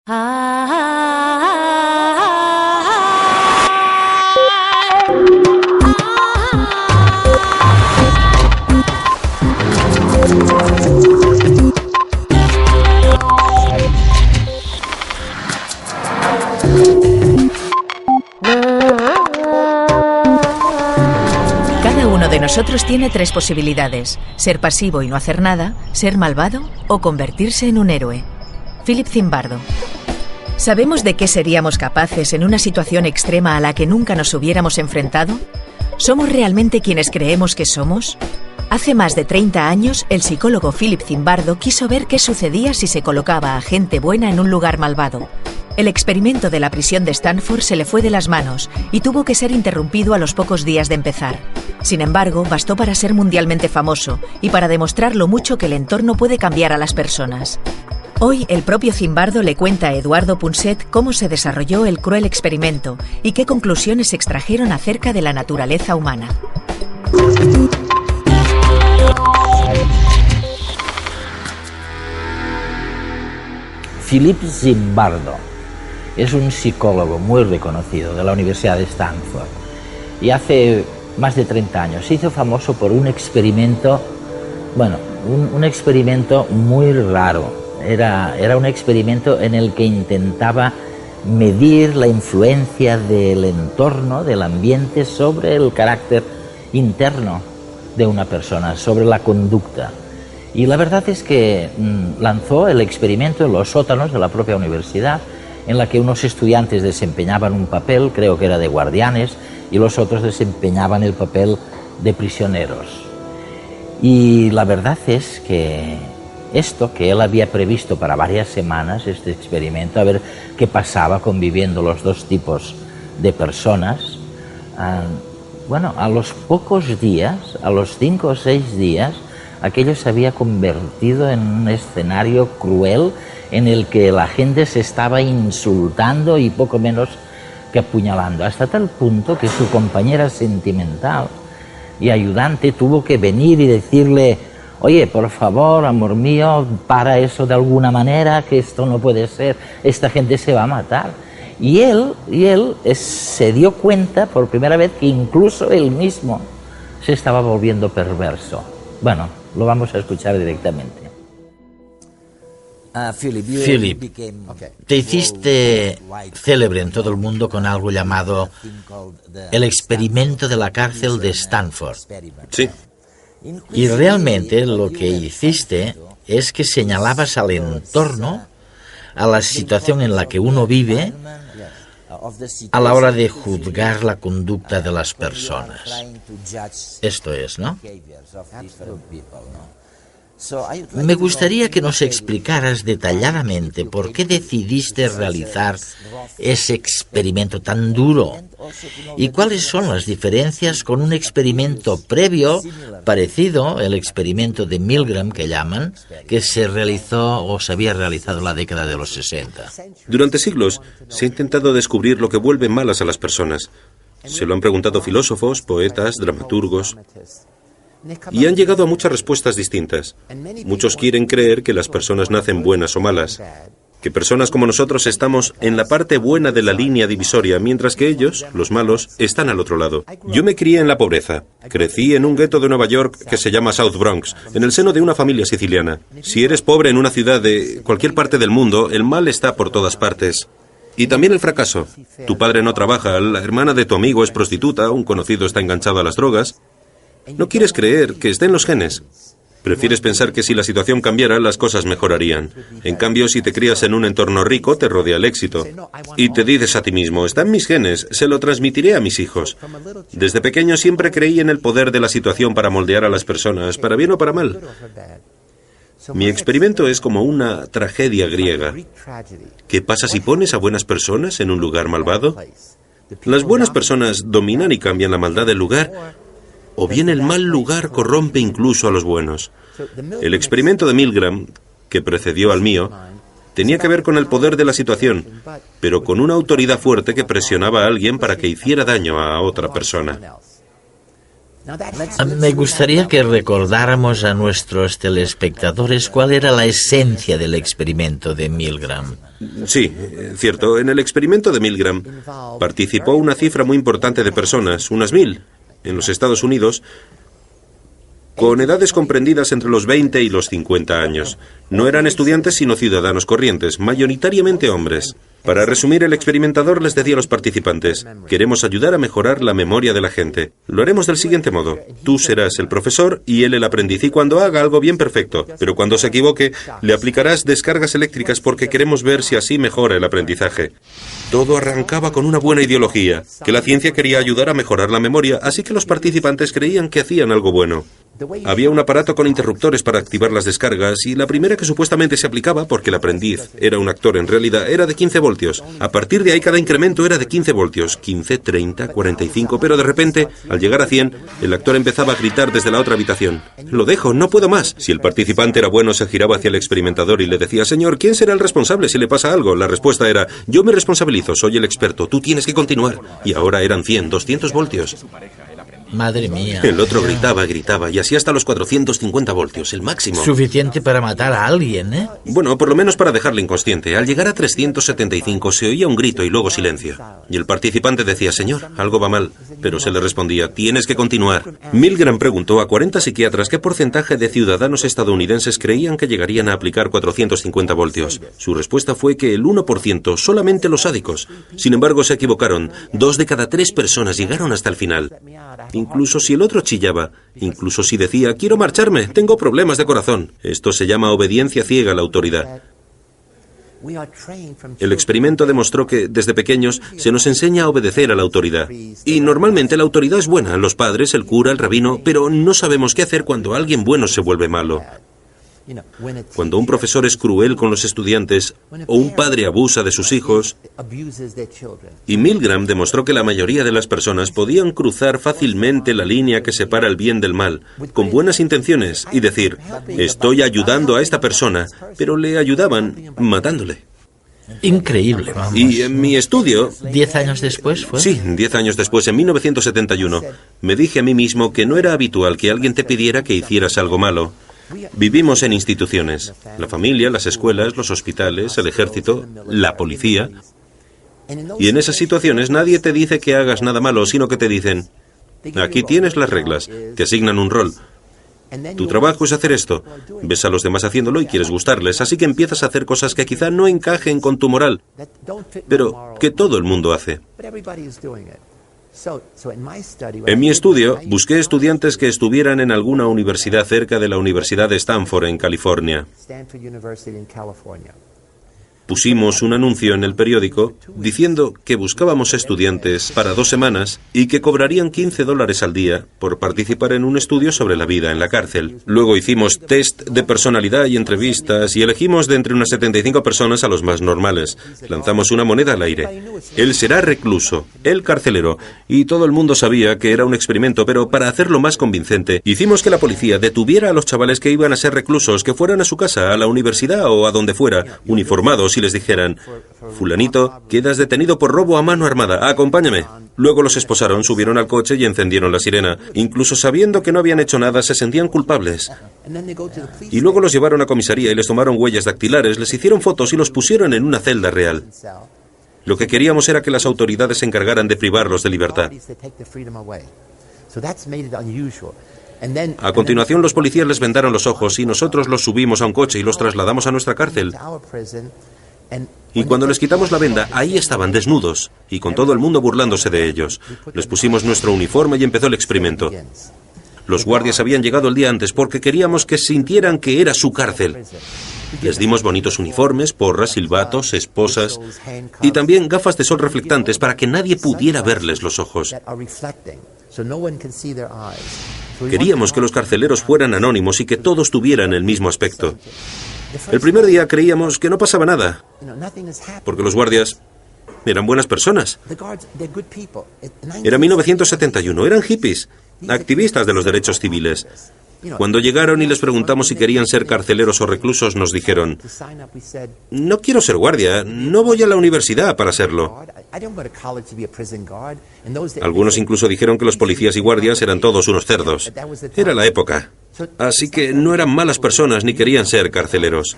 Cada uno de nosotros tiene tres posibilidades: ser pasivo y no hacer nada, ser malvado o convertirse en un héroe. Philip Zimbardo. ¿Sabemos de qué seríamos capaces en una situación extrema a la que nunca nos hubiéramos enfrentado? ¿Somos realmente quienes creemos que somos? Hace más de 30 años, el psicólogo Philip Zimbardo quiso ver qué sucedía si se colocaba a gente buena en un lugar malvado. El experimento de la prisión de Stanford se le fue de las manos y tuvo que ser interrumpido a los pocos días de empezar. Sin embargo, bastó para ser mundialmente famoso y para demostrar lo mucho que el entorno puede cambiar a las personas. Hoy, el propio Zimbardo le cuenta a Eduardo Punset cómo se desarrolló el cruel experimento y qué conclusiones se extrajeron acerca de la naturaleza humana. Philip Zimbardo es un psicólogo muy reconocido de la Universidad de Stanford y hace más de 30 años se hizo famoso por un experimento, un experimento muy raro. Era un experimento en el que intentaba medir la influencia del entorno, del ambiente, sobre el carácter interno de una persona, sobre la conducta. Y la verdad es que lanzó el experimento en los sótanos de la propia universidad, en la que unos estudiantes desempeñaban un papel, creo que era de guardianes, y los otros desempeñaban el papel de prisioneros. Y la verdad es que esto que él había previsto para varias semanas, este experimento, a ver qué pasaba conviviendo los dos tipos de personas, a los pocos días, a los 5 o 6 días, aquello se había convertido en un escenario cruel en el que la gente se estaba insultando y poco menos que apuñalando, hasta tal punto que su compañera sentimental y ayudante tuvo que venir y decirle: oye, por favor, amor mío, para eso de alguna manera, que esto no puede ser, esta gente se va a matar. Y él se dio cuenta por primera vez que incluso él mismo se estaba volviendo perverso. Bueno, lo vamos a escuchar directamente. Philip, te hiciste célebre en todo el mundo con algo llamado el experimento de la cárcel de Stanford. Sí. Y realmente lo que hiciste es que señalabas al entorno, a la situación en la que uno vive, a la hora de juzgar la conducta de las personas. Esto es, ¿no? Me gustaría que nos explicaras detalladamente por qué decidiste realizar ese experimento tan duro y cuáles son las diferencias con un experimento previo, parecido, el experimento de Milgram que llaman, que se realizó o se había realizado en la década de los 60. Durante siglos se ha intentado descubrir lo que vuelve malas a las personas. Se lo han preguntado filósofos, poetas, dramaturgos, y han llegado a muchas respuestas distintas. Muchos quieren creer que las personas nacen buenas o malas, que personas como nosotros estamos en la parte buena de la línea divisoria, mientras que ellos, los malos, están al otro lado. Yo me crié en la pobreza. Crecí en un gueto de Nueva York que se llama South Bronx, en el seno de una familia siciliana. Si eres pobre en una ciudad de cualquier parte del mundo, el mal está por todas partes. Y también el fracaso. Tu padre no trabaja, la hermana de tu amigo es prostituta, un conocido está enganchado a las drogas. No quieres creer que está en los genes. Prefieres pensar que si la situación cambiara, las cosas mejorarían. En cambio, si te crías en un entorno rico, te rodea el éxito. Y te dices a ti mismo: está en mis genes, se lo transmitiré a mis hijos. Desde pequeño siempre creí en el poder de la situación para moldear a las personas, para bien o para mal. Mi experimento es como una tragedia griega. ¿Qué pasa si pones a buenas personas en un lugar malvado? Las buenas personas dominan y cambian la maldad del lugar, o bien el mal lugar corrompe incluso a los buenos. El experimento de Milgram, que precedió al mío, tenía que ver con el poder de la situación, pero con una autoridad fuerte que presionaba a alguien para que hiciera daño a otra persona. Me gustaría que recordáramos a nuestros telespectadores cuál era la esencia del experimento de Milgram. Sí, cierto. En el experimento de Milgram participó una cifra muy importante de personas, unas 1000, en los Estados Unidos, con edades comprendidas entre los 20 y los 50 años. No eran estudiantes sino ciudadanos corrientes, mayoritariamente hombres. Para resumir, el experimentador les decía a los participantes: queremos ayudar a mejorar la memoria de la gente. Lo haremos del siguiente modo: tú serás el profesor y él el aprendiz, y cuando haga algo bien, perfecto, pero cuando se equivoque, le aplicarás descargas eléctricas porque queremos ver si así mejora el aprendizaje. Todo arrancaba con una buena ideología, que la ciencia quería ayudar a mejorar la memoria, así que los participantes creían que hacían algo bueno. Había un aparato con interruptores para activar las descargas, y la primera que supuestamente se aplicaba, porque el aprendiz era un actor en realidad, era de 15 voltios. A partir de ahí cada incremento era de 15 voltios, 15, 30, 45, pero de repente, al llegar a 100, el actor empezaba a gritar desde la otra habitación: lo dejo, no puedo más. Si el participante era bueno, se giraba hacia el experimentador y le decía: señor, ¿quién será el responsable si le pasa algo? La respuesta era: yo me responsabilizo, soy el experto, tú tienes que continuar. Y ahora eran 100, 200 voltios. Madre mía. El otro gritaba, y así hasta los 450 voltios, el máximo. Suficiente para matar a alguien, ¿eh? Bueno, por lo menos para dejarle inconsciente. Al llegar a 375 se oía un grito y luego silencio. Y el participante decía: señor, algo va mal. Pero se le respondía: tienes que continuar. Milgram preguntó a 40 psiquiatras qué porcentaje de ciudadanos estadounidenses creían que llegarían a aplicar 450 voltios. Su respuesta fue que el 1%, solamente los sádicos. Sin embargo, se equivocaron. 2 de cada 3 personas llegaron hasta el final. Incluso si el otro chillaba, incluso si decía: quiero marcharme, tengo problemas de corazón. Esto se llama obediencia ciega a la autoridad. El experimento demostró que, desde pequeños, se nos enseña a obedecer a la autoridad. Y normalmente la autoridad es buena, los padres, el cura, el rabino, pero no sabemos qué hacer cuando alguien bueno se vuelve malo. Cuando un profesor es cruel con los estudiantes o un padre abusa de sus hijos. Y Milgram demostró que la mayoría de las personas podían cruzar fácilmente la línea que separa el bien del mal, con buenas intenciones, y decir: estoy ayudando a esta persona, pero le ayudaban matándole. Increíble, vamos. Y en mi estudio... 10 años después fue. Sí, 10 años después, en 1971, me dije a mí mismo que no era habitual que alguien te pidiera que hicieras algo malo. Vivimos en instituciones: la familia, las escuelas, los hospitales, el ejército, la policía. Y en esas situaciones nadie te dice que hagas nada malo, sino que te dicen: aquí tienes las reglas, te asignan un rol. Tu trabajo es hacer esto. Ves a los demás haciéndolo y quieres gustarles, así que empiezas a hacer cosas que quizá no encajen con tu moral, pero que todo el mundo hace. En mi estudio, busqué estudiantes que estuvieran en alguna universidad cerca de la Universidad de Stanford, en California. Pusimos un anuncio en el periódico diciendo que buscábamos estudiantes para 2 semanas y que cobrarían $15 al día por participar en un estudio sobre la vida en la cárcel. Luego hicimos test de personalidad y entrevistas y elegimos de entre unas 75 personas a los más normales. Lanzamos una moneda al aire. Él será recluso, él carcelero, y todo el mundo sabía que era un experimento, pero para hacerlo más convincente, hicimos que la policía detuviera a los chavales que iban a ser reclusos, que fueran a su casa, a la universidad o a donde fuera, uniformados, y les dijeran: fulanito, quedas detenido por robo a mano armada, acompáñame. Luego los esposaron, subieron al coche y encendieron la sirena. Incluso sabiendo que no habían hecho nada, se sentían culpables. Y luego los llevaron a comisaría y les tomaron huellas dactilares, les hicieron fotos y los pusieron en una celda real. Lo que queríamos era que las autoridades se encargaran de privarlos de libertad. A continuación, los policías les vendaron los ojos y nosotros los subimos a un coche y los trasladamos a nuestra cárcel. Y cuando les quitamos la venda, ahí estaban desnudos y con todo el mundo burlándose de ellos. Les pusimos nuestro uniforme y empezó el experimento. Los guardias habían llegado el día antes porque queríamos que sintieran que era su cárcel. Les dimos bonitos uniformes, porras, silbatos, esposas y también gafas de sol reflectantes para que nadie pudiera verles los ojos. Queríamos que los carceleros fueran anónimos y que todos tuvieran el mismo aspecto. El primer día creíamos que no pasaba nada, porque los guardias eran buenas personas. Era 1971, eran hippies, activistas de los derechos civiles. Cuando llegaron y les preguntamos si querían ser carceleros o reclusos, nos dijeron: no quiero ser guardia, no voy a la universidad para serlo. Algunos incluso dijeron que los policías y guardias eran todos unos cerdos. Era la época. Así que no eran malas personas ni querían ser carceleros.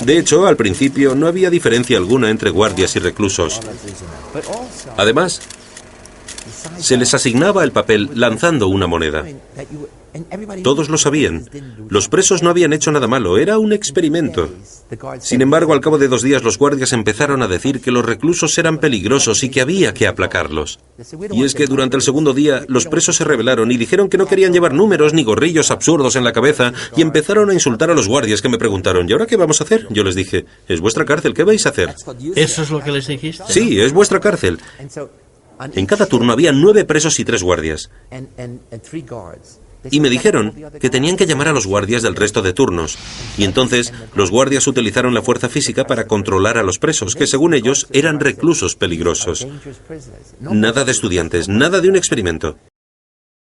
De hecho, al principio no había diferencia alguna entre guardias y reclusos. Además, se les asignaba el papel lanzando una moneda. Todos lo sabían. Los presos no habían hecho nada malo, era un experimento. Sin embargo, al cabo de 2 días los guardias empezaron a decir que los reclusos eran peligrosos y que había que aplacarlos. Y es que durante el segundo día los presos se rebelaron y dijeron que no querían llevar números ni gorrillos absurdos en la cabeza y empezaron a insultar a los guardias, que me preguntaron: ¿y ahora qué vamos a hacer? Yo les dije: es vuestra cárcel, ¿qué vais a hacer? ¿Eso es lo que les dijiste? Sí, es vuestra cárcel. En cada turno había 9 presos y 3 guardias. Y me dijeron que tenían que llamar a los guardias del resto de turnos. Y entonces los guardias utilizaron la fuerza física para controlar a los presos, que según ellos eran reclusos peligrosos. Nada de estudiantes, nada de un experimento.